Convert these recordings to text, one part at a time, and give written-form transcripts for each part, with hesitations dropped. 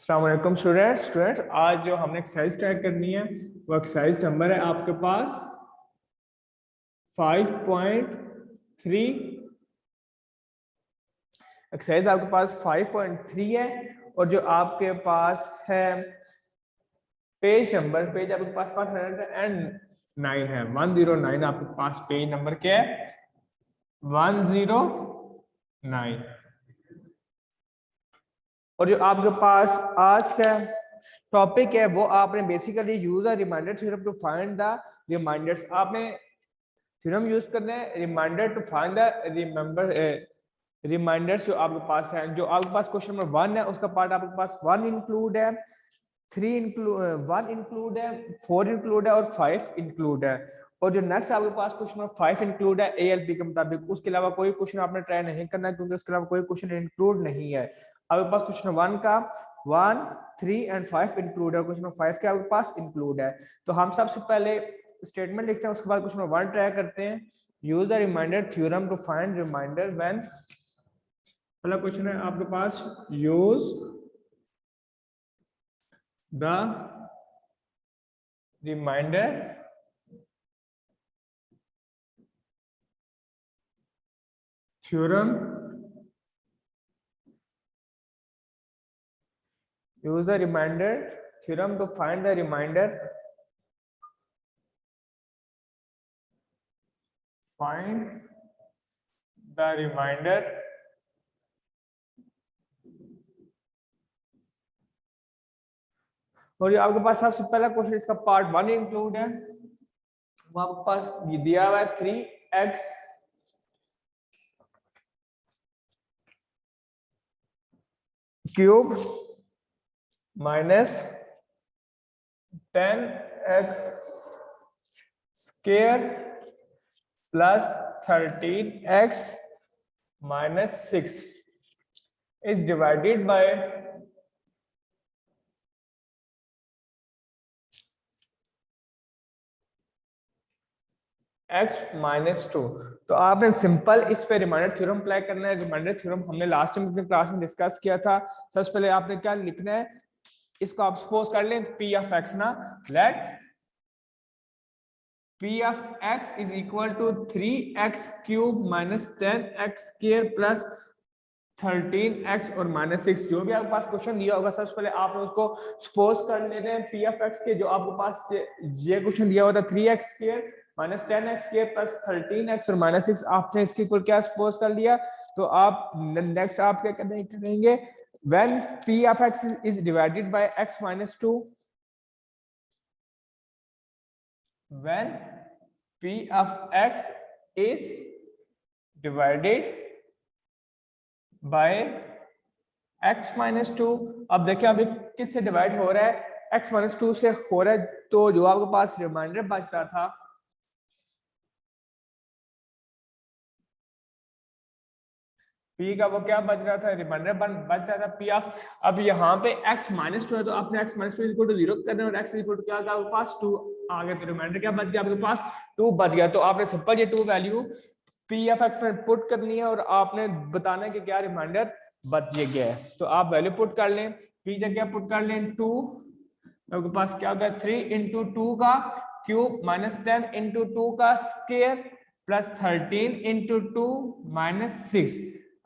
अस्सलाम वालेकुम स्टूडेंट्स आज जो हमने एक्सरसाइज ट्रैक करनी है वो एक्सरसाइज नंबर है आपके पास 5.3। एक्सरसाइज आपके पास 5.3 है और जो आपके पास है पेज आपके पास 109 है। 109 आपके पास पेज नंबर क्या है? 109। और जो आपके पास आज का टॉपिक है वो आपने basically use a remainder theorem to find the remainders. आपने थ्योरम यूज करना है remainder to find the remainders जो आपके पास है। जो आपके पास क्वेश्चन नंबर 1 है उसका पार्ट आपके पास 1 इंक्लूड है, 3 इंक्लूड 1 इंक्लूड है, 4 इंक्लूड है और 5 इंक्लूड है। और जो नेक्स्ट आपके पास क्वेश्चन नंबर 5 इंक्लूड है ALP के मुताबिक। उसके अलावा कोई क्वेश्चन आपने ट्राई नहीं करना क्योंकि उसके अलावा कोई क्वेश्चन इंक्लूड नहीं है। आपके पास क्वेश्चन 1 का 1, 3 एंड 5 इंक्लूड है, क्वेश्चन 5 के आपके पास इंक्लूड है। तो हम सबसे पहले स्टेटमेंट लिखते हैं, उसके बाद क्वेश्चन 1 ट्राई करते हैं। Use the reminder theorem to find reminder when. पहला क्वेश्चन है आपके पास use the reminder theorem use the reminder theorem to find the remainder और ये आपके पास सबसे पहला क्वेश्चन इसका पार्ट 1 इंक्लूड है। वो आपके पास दिया हुआ है 3x cube minus 10x square plus 13x minus 6 is divided by x minus 2। तो आपने सिंपल इस पे रिमाइंडर थ्योरम अप्लाई करना है। रिमाइंडर थ्योरम हमने लास्ट टाइम अपनी क्लास में डिस्कस किया था। सबसे पहले आपने क्या लिखना है, इसको आप सपोज कर लें p of x ना, let p of x is equal to 3x cube minus 10x square plus 13x और माइनस 6। जो भी आपके पास क्वेश्चन दिया होगा सबसे पहले आपने उसको सपोज कर लेते हैं p of x के। जो आपके पास ये क्वेश्चन दिया हुआ था 3x square minus 10x square plus 13x और माइनस 6, आपने इसके इक्वल क्या सपोज कर लिया। तो आप नेक्स्ट आप क्या करेंगे, when p of x is divided by x minus 2, when p of x is divided by x minus 2। अब देखिए अभी किससे डिवाइड हो रहा है, x minus 2 से हो रहा है। तो जो आपके पास रिमाइंडर बचता था p का, वो क्या बच रहा था, रिमाइंडर बच रहा था p ऑफ। अब यहाँ पे x माइनस 2 है तो आपने x माइनस 2 इक्वल टू 0 करना है और x इक्वल टू क्या था आपके पास 2 आ गया। तो रिमाइंडर क्या बच गया आपके पास 2 बच गया। तो आपने सिंपल ये 2 वैल्यू p ऑफ x में पुट करनी है और आपने बताना है कि क्या रिमाइंडर बच गया है। तो आप वैल्यू पुट कर लें, p जगह पुट कर लें 2, आपके पास क्या होगा 3 इंटू 2 का क्यूब माइनस 10 इंटू 2 का स्क्वायर प्लस 13 इंटू 2 माइनस 6।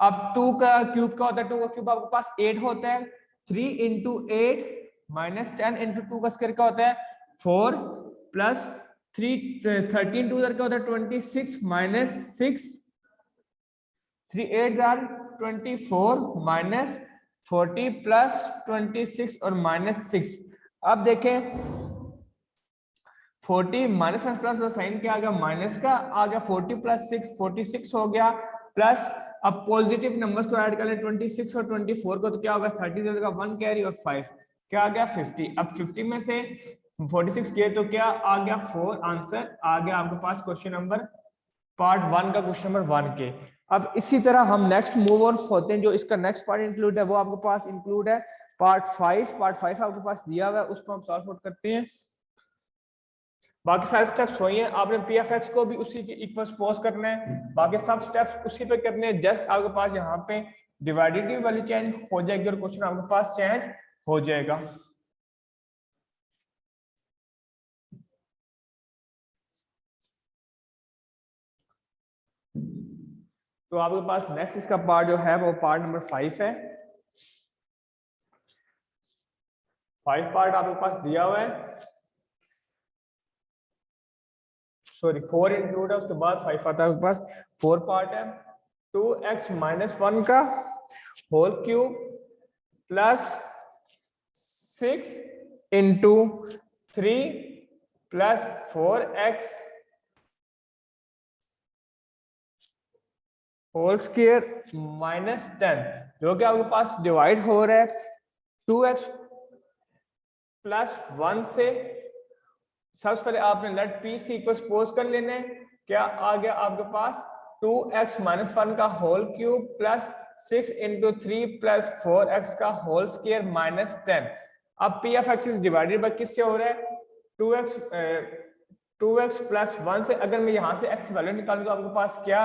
अब 2 का क्यूब का होता है, 2 का क्यूब आपके पास 8 होता है। 3 इंटू 8 माइनस 10 इंटू 2 का स्क्वायर का होता है 4 प्लस 13 2 का होता है 26 माइनस 6 3 8 जार 24 माइनस 40 प्लस 26 और माइनस 6। अब देखें 40 माइनस में प्लस साइन क्या आ गया, माइनस का आ गया। 40 प्लस 6 46 हो गया प्लस। अब पॉजिटिव नंबर्स को ऐड कर ले 26 और 24 को, तो क्या होगा 30 का 1 कैरी और 5 क्या आ गया 50। अब 50 में से 46 किए तो क्या आ गया 4, आंसर आ गया आपके पास क्वेश्चन नंबर पार्ट 1 का क्वेश्चन नंबर 1 के। अब इसी तरह हम नेक्स्ट मूव ऑन होते हैं। जो इसका नेक्स्ट पार्ट इंक्लूड है वो आपके पास इंक्लूड है पार्ट 5। पार्ट 5 आपके पास दिया हुआ है, उसको हम सॉल्व आउट करते हैं। बाकी सारे स्टेप्स वही हैं, आपने पी एफ एक्स को भी उसी के इक्वल सपोज करना है, बाकी सब स्टेप्स उसी पे करने हैं। जस्ट आपके पास यहाँ पे डिवाइडेड वैल्यू चेंज हो जाएगी और क्वेश्चन आपके पास चेंज हो जाएगा। तो आपके पास नेक्स्ट इसका पार्ट जो है वो पार्ट नंबर 5 है। 5 पार्ट आपके पास दिया हुआ है, सॉरी 4 इंक्लूड है, उसके बाद 5 आता है आपके पास। 4 पार्ट है। 2x माइनस 1 का whole cube plus 6 into 3 plus 4x whole square minus 10, जो कि आपके पास डिवाइड हो रहा है 2x प्लस 1 से। सबसे पहले आपने लेट पी की इक्वल सपोज कर लेने। क्या आ गया आपके पास 2x माइनस 1 का whole cube plus 6 into 3 plus 4x का होल स्क्वायर माइनस 10। अब p of x is divided by किससे हो रहा है 2x प्लस 1 से। अगर मैं यहाँ से x वैल्यू निकालूं तो आपके पास क्या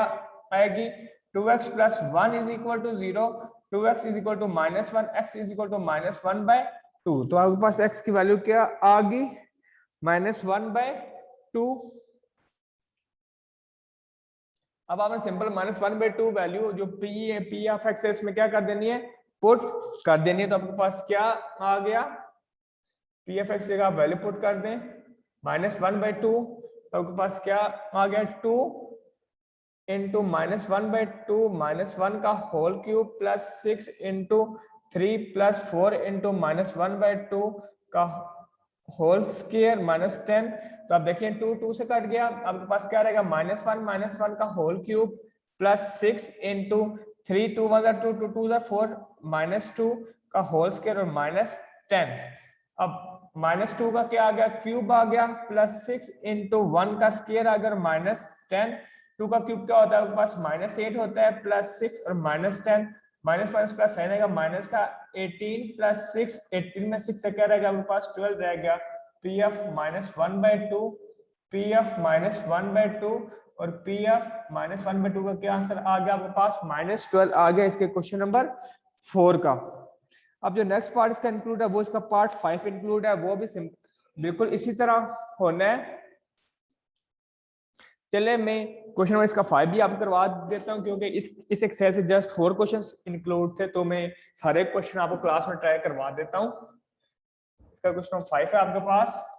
आएगी 2x plus 1 is equal to 0, 2x is equal to minus 1, x is equal to minus 1 by 2। तो आपके पास x की वैल्यू क्या आ गई माइनस 1 बाय 2। अब आपने सिंपल माइनस 1 बाय 2 वैल्यू जो पी ऑफ एक्स है इसमें क्या कर देनी है पुट कर देनी है। तो आपके पास क्या आ गया पी ऑफ एक्स जगह आप वैल्यू पुट कर दें माइनस 1 बाय 2, तो आपके पास क्या आ गया 2 इंटू माइनस 1 बाय 2 माइनस 1 का whole cube plus 6 into 3 plus 4 into minus 1 by 2 का होल स्क्वायर माइनस 10। तो आप देखिए 2 2 से कट गया, आपके पास क्या रहेगा माइनस 1 का whole cube plus 6 into 3 2 1 2 2 2 4 minus 2 का होल स्क्वायर और माइनस 10। अब माइनस 2 का क्या आ गया क्यूब आ गया प्लस 6 इंटू 1 का स्क्वायर आ गया माइनस 10। 2 का क्यूब क्या होता है आपके पास माइनस 8 होता है प्लस 6 और minus 10, minus minus plus sign आएगा माइनस का 18 प्लस 6, 18 में 6 से क्या रहेगा आपके पास 12 रहेगा। P f minus 1 by 2, p f minus 1 by 2 और पी एफ माइनस 1 बाय 2 का क्या आंसर आ गया आपके पास माइनस 12 आ गया इसके क्वेश्चन नंबर 4 का। अब जो नेक्स्ट पार्ट इसका इंक्लूड है वो इसका पार्ट 5 इंक्लूड है, वो भी बिल्कुल इसी तरह होना है। चले मैं क्वेश्चन नंबर इसका 5 भी आपको करवा देता हूं क्योंकि इस एक्सरसाइज से जस्ट 4 क्वेश्चंस इंक्लूड थे, तो मैं सारे क्वेश्चन आपको क्लास में ट्राई करवा देता हूं। इसका क्वेश्चन नंबर 5 है आपके पास।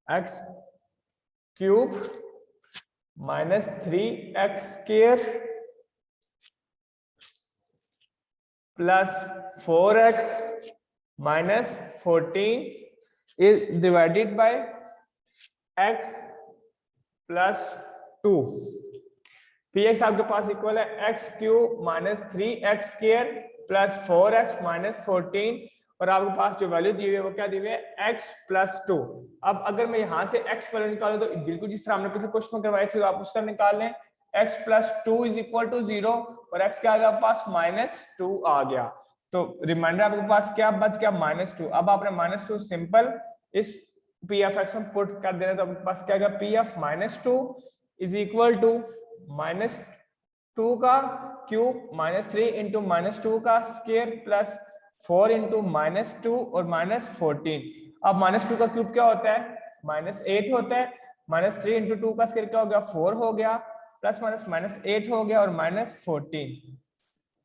X cube minus 3x square plus 4x minus 14 is divided by x plus 2। P x आपके पास इक्वल है x cube minus 3x square plus 4x minus 14 और आपके पास जो वैल्यू दी हुई है वो क्या दी हुई है x प्लस 2। अब अगर मैं यहाँ से x वैल्यू निकालूं तो बिल्कुल जिस तरह हमने पिछले क्वेश्चन में करवाए थे तो आप उस तरह निकाल लें x plus 2 is equal to 0 और x क्या आ गया आपके पास माइनस 2 आ गया। तो रिमाइंडर आपके पास क्या बच गया माइनस 2। अब आपने माइनस 2 सिंपल इस पी एफ एक्स में पुट कर देना तो आपके पास क्या गया p f minus 2 is equal to minus 2 का क्यूब माइनस 3 इंटू माइनस 2 का स्क्वायर प्लस 4 इंटू माइनस 2 और माइनस 14। अब माइनस 2 का क्यूब क्या होता है माइनस 8 होता है, माइनस 3 इंटू 2 का स्क्वायर क्या हो गया 4 हो गया प्लस माइनस माइनस 8 हो गया और माइनस 14।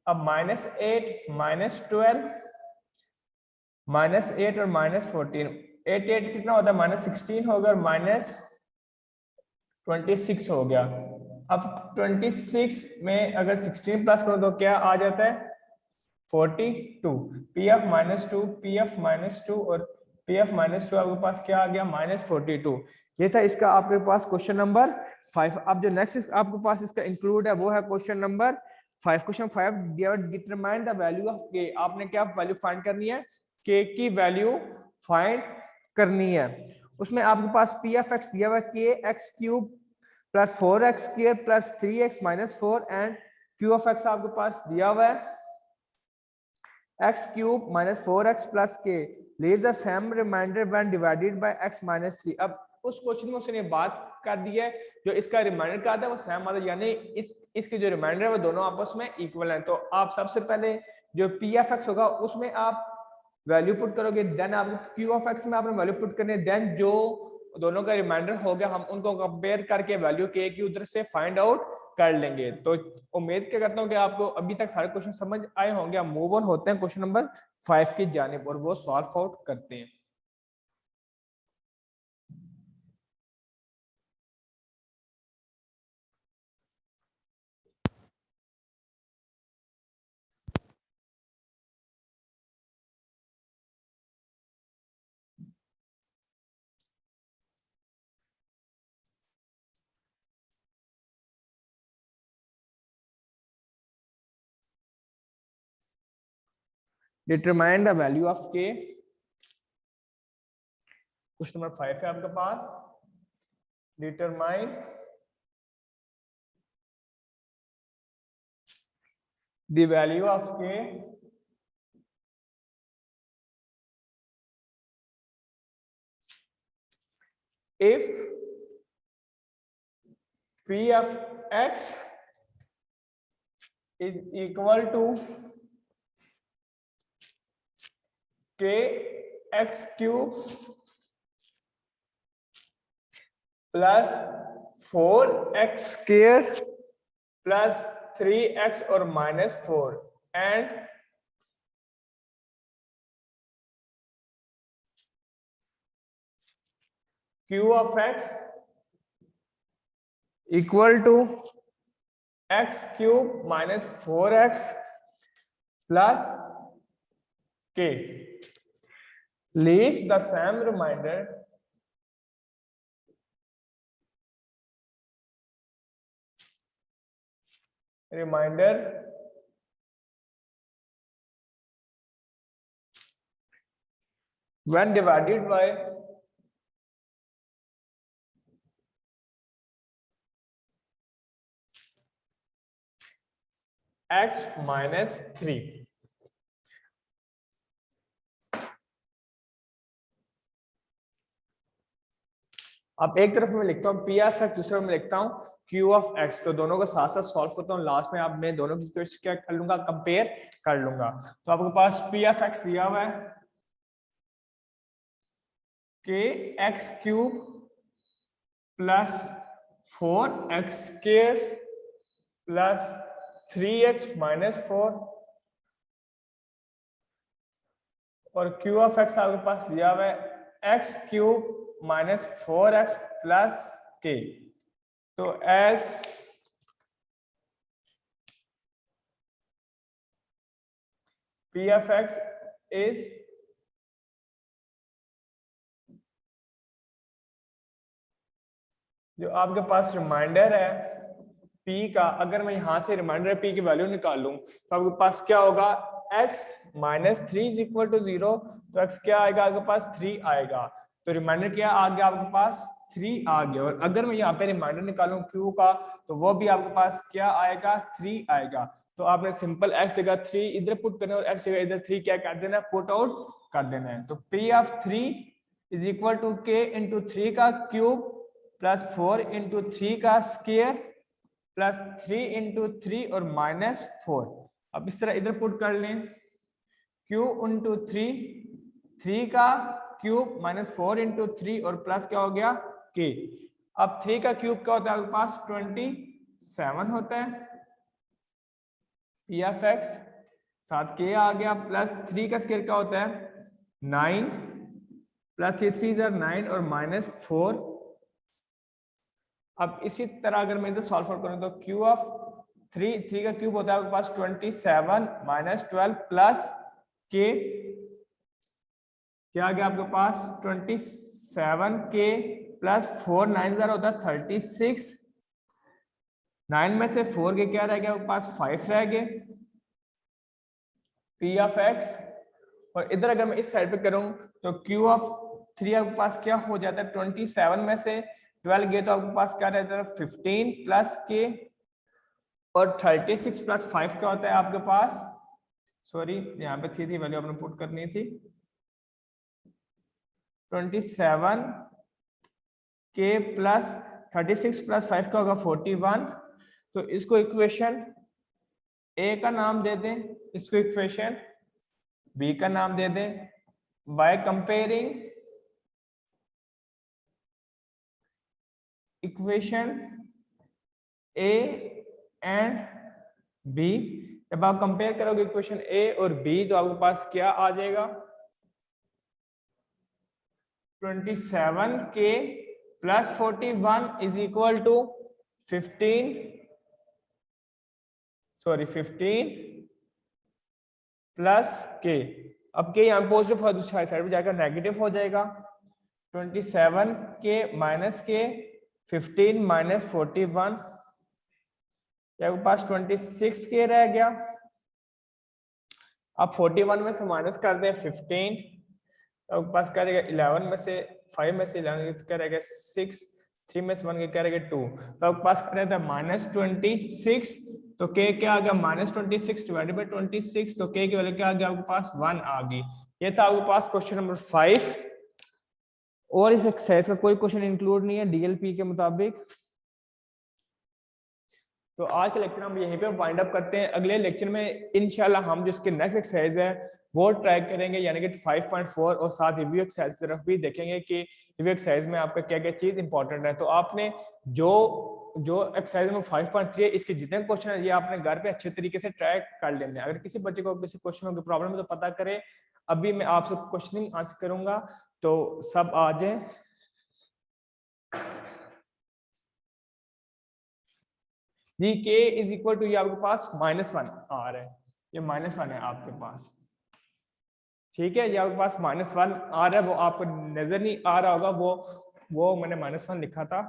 अब माइनस 8 माइनस 12 माइनस 8 और माइनस 14, 8 8 कितना होता है माइनस 16 हो गया और माइनस 26 हो गया। अब 26 में अगर 16 प्लस करो तो क्या आ जाता है 42। P f minus 2, p f minus 2 और पी एफ माइनस 2 आपके पास क्या आ गया माइनस 42। ये था इसका आपके पास क्वेश्चन नंबर 5। अब जो नेक्स्ट आपके पास इसका इंक्लूड है वो है question number 5। Question 5 determine the value of के। आपने क्या वैल्यू फाइंड करनी है के की वैल्यू फाइंड करनी है। उसमें आपके पास पी एफ एक्स दिया हुआ है के x cube plus 4x square plus 3x minus 4 and Q of x आपके पास दिया हुआ है x cube minus 4x plus के leaves the same remainder when divided by x minus 3। अब उस क्वेश्चन में उसने बात कर दी है, जो इसका रिमाइंडर क्या आता है वो सेम आता है, यानी इसके जो रिमाइंडर है वो दोनों आपस में इक्वल हैं। तो आप सबसे पहले जो पी एफ एक्स होगा उसमें आप वैल्यू पुट करोगे, देन आपको क्यू ऑफ एक्स में आपने वैल्यू पुट करनी है, देन जो दोनों का रिमाइंडर हो गया हम उनको कंपेयर करके वैल्यू के की उधर से फाइंड आउट कर लेंगे। तो उम्मीद क्या करता हूँ कि आपको अभी तक सारे क्वेश्चन समझ आए होंगे। हम मूव ऑन होते हैं क्वेश्चन नंबर 5 की जानिब और वो सॉल्व आउट करते हैं। डिटरमाइन द वैल्यू ऑफ के, क्वेश्चन नंबर 5 है आपके पास। डिटरमाइन द वैल्यू ऑफ के if p of x is equal to k x cube plus 4x square plus 3x or minus 4 and q of x equal to x cube minus 4x plus k leaves the same remainder when divided by x minus 3। अब एक तरफ मैं लिखता हूँ P f x, दूसरे में लिखता हूँ क्यू ऑफ एक्स। तो दोनों को साथ साथ सॉल्व करता हूँ, लास्ट में आप मैं दोनों की क्या कर लूंगा, कंपेयर कर लूंगा। तो आपके पास पी एफ एक्स दिया हुआ है के x cube plus 4x square plus 3x minus 4 और क्यू ऑफ एक्स आपके पास दिया हुआ है x cube minus 4x plus k. तो as p f x is जो आपके पास रिमाइंडर है p का, अगर मैं यहां से रिमाइंडर p की वैल्यू निकाल लूं तो आपके पास क्या होगा, x minus 3 is equal to 0। तो x क्या आएगा आपके पास, 3 आएगा। तो रिमाइंडर क्या आ गया आपके पास, 3 आ गया। और अगर मैं यहाँ पे रिमाइंडर निकालूं q का तो वो भी आपके पास क्या आएगा, 3 आएगा। तो आपने सिंपल x जगह 3 इधर पुट करना है और x जगह इधर 3 क्या कर देना है, पुट आउट कर देना है। तो p of 3 is equal to k into 3 का क्यूब प्लस 4 इंटू 3 का स्क्वायर प्लस 3 इंटू 3 और माइनस 4। अब इस तरह इधर पुट कर लें, q इंटू 3 का क्यूब माइनस 4 इंटू 3 और प्लस क्या हो गया k। अब 3 का क्यूब क्या होता है आपके पास, 27 होता है पी एफ एक्स, साथ k आ गया प्लस 3 का स्क्वायर क्या होता है 9 प्लस 3 3 9 और माइनस 4। अब इसी तरह अगर मैं इधर सॉल्व करूं तो q ऑफ 3 का क्यूब होता है आपके पास 27 माइनस 12 प्लस k, क्या आ गया आपके पास 27k प्लस 4 9 होता है 36। 9 में से 4 के क्या रह गया आपके पास, 5 रह गए p ऑफ x। और इधर अगर मैं इस साइड पे करूं तो q ऑफ 3 आपके पास क्या हो जाता है, 27 में से 12 गए तो आपके पास क्या रहता है 15 प्लस k और 36 प्लस 5 क्या होता है आपके पास सॉरी यहाँ पे थी वैल्यू आपने पुट करनी थी 27 के प्लस 36 प्लस 5 का होगा 41। तो इसको इक्वेशन ए का नाम दे दें, इसको इक्वेशन बी का नाम दे दें। By comparing equation A and B, जब आप कंपेयर करोगे इक्वेशन ए और बी तो आपके पास क्या आ जाएगा 27 k plus 41 is equal to 15 plus k. अब के यहाँ पॉजिटिव है, दूसरी साइड पे जाकर नेगेटिव हो जाएगा। 27 के माइनस के 15 माइनस 41, आपके पास 26 के रह गया। अब 41 में से माइनस कर दें 15, तो आपके पास क्या रहेगा 11 में से 5 में से 11 क्या रहेगा 6, 3 में से 1 क्या रहेगा 2, तो आपके पास क्या रहता है -26। तो के क्या आ गया -26 डिवाइडेड बाय 26, तो के की वैल्यू क्या आ गया आपके पास 1 आ गई। ये था आपके पास क्वेश्चन नंबर 5। और इस एक्सरसाइज का कोई क्वेश्चन इंक्लूड नहीं है डीएलपी के मुताबिक। तो आज के लेक्चर हम यहीं पे वाइंड अप करते हैं। अगले लेक्चर में इंशाल्लाह हम जो इसके नेक्स्ट एक्सरसाइज है वो ट्राई करेंगे, यानी कि 5.4, और साथ रिव्यू एक्सरसाइज की तरफ भी देखेंगे कि रिव्यू एक्सरसाइज में आपका क्या क्या चीज इंपॉर्टेंट है। तो आपने जो एक्सरसाइज में 5.3 है इसके जितने क्वेश्चन है ये आपने घर पे अच्छे तरीके से ट्राई कर लेने हैं। अगर किसी बच्चे को किसी क्वेश्चन में प्रॉब्लम है तो पता करें, अभी मैं आपसे क्वेश्चनिंग आंसर करूंगा, तो सब आ जाए। जी के इज इक्वल टू ये आपके पास -1 आ रहा है, ये -1 है आपके पास, ठीक है। ये आपके पास -1 आ रहा है, वो आपको नजर नहीं आ रहा होगा, वो मैंने -1 लिखा था।